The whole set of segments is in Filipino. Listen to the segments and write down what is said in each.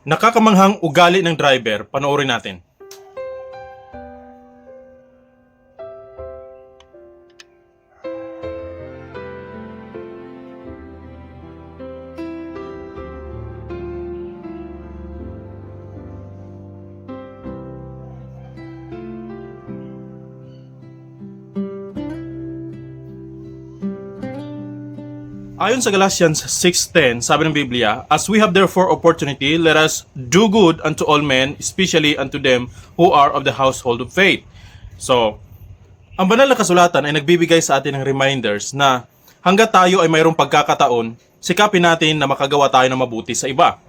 Nakakamanghang ugali ng driver, panoorin natin. Ayon sa Galatians 6:10, sabi ng Biblia, "As we have therefore opportunity, let us do good unto all men, especially unto them who are of the household of faith." So, ang banal na kasulatan ay nagbibigay sa atin ng reminders na hangga't tayo ay mayroong pagkakataon, sikapin natin na makagawa tayo ng mabuti sa iba.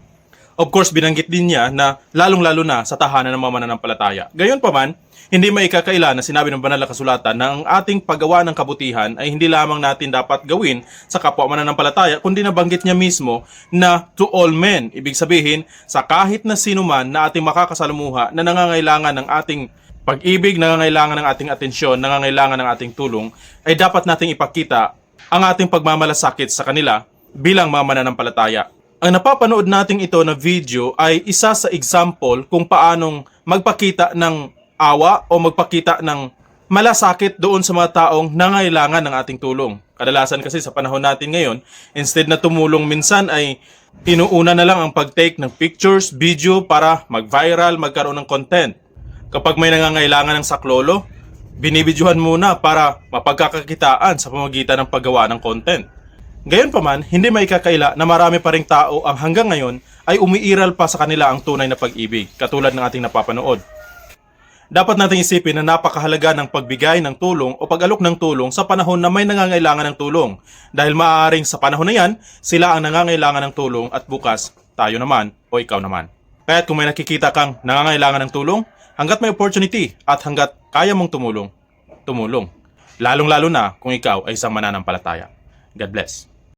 Of course, binanggit din niya na lalong-lalo na sa tahanan ng mga mananampalataya. Gayunpaman, hindi maikakaila na sinabi ng banal na kasulatan na ang ating paggawa ng kabutihan ay hindi lamang natin dapat gawin sa kapwa mananampalataya, kundi nabanggit niya mismo na to all men. Ibig sabihin, sa kahit na sino man na ating makakasalamuha na nangangailangan ng ating pag-ibig, nangangailangan ng ating atensyon, nangangailangan ng ating tulong, ay dapat nating ipakita ang ating pagmamalasakit sa kanila bilang mga mananampalataya. Ang napapanood nating ito na video ay isa sa example kung paanong magpakita ng awa o magpakita ng malasakit doon sa mga taong nangailangan ng ating tulong. Kadalasan kasi sa panahon natin ngayon, instead na tumulong minsan ay inuuna na lang ang pag-take ng pictures, video para mag-viral, magkaroon ng content. Kapag may nangangailangan ng saklolo, binibidyohan muna para mapagkakakitaan sa pamamagitan ng paggawa ng content. Gayunpaman, hindi maikakaila na marami pa ring tao ang hanggang ngayon ay umiiral pa sa kanila ang tunay na pag-ibig, katulad ng ating napapanood. Dapat nating isipin na napakahalaga ng pagbigay ng tulong o pag-alok ng tulong sa panahon na may nangangailangan ng tulong. Dahil maaaring sa panahon na yan, sila ang nangangailangan ng tulong at bukas, tayo naman o ikaw naman. Kaya't kung may nakikita kang nangangailangan ng tulong, hanggat may opportunity at hanggat kaya mong tumulong, tumulong. Lalong-lalo na kung ikaw ay isang mananampalataya. God bless.